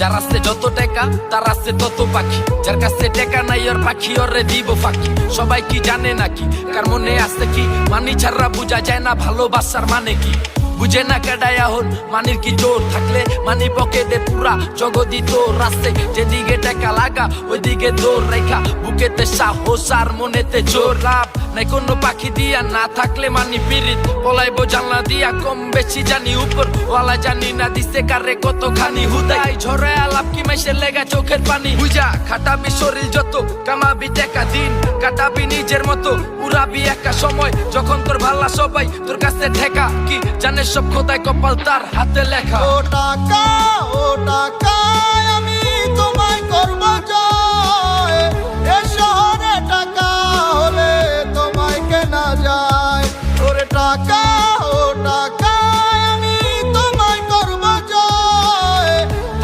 যার আছে যত টাকা তার আছে তত পাখি, যার কাছে টাকা নাই ওর পাখি ওরে দিব ফাঁকি। সবাই কি জানে নাকি কার মনে আছে কি মানি ছাড়া বোঝা যায় না ভালোবাসার মানে কি? বুঝে না কেডায় এখন মানির কি জোর থাকলে মানি পকেটে পুরা জগদি তোর রাস্তায় যেদিকে টাকা লাগা ওইদিকে দৌড় রেখা বুকেতে সাহস আর মনেতে জোর। লাভ নাই কোনো পাখি দিয়া না থাকলে মানি পিরিত পলাইবো জানলা দিয়া কম বেশি জানি উপর ওয়ালা জানি না দিছে কারে কতখানি হুদাই ঝরে আলাপ কি মেশে লেগা চোখের পানি বুঝা খাটাবি শরীর যত কামাবি টাকা দিন কাটাবি নিজের মতো উড়াবি একা সময় যখন তোর ভালা সবাই তোর কাছে ঠেকা কি জানে সব খোদায় কপাল তার হাতে লেখা। ও টাকা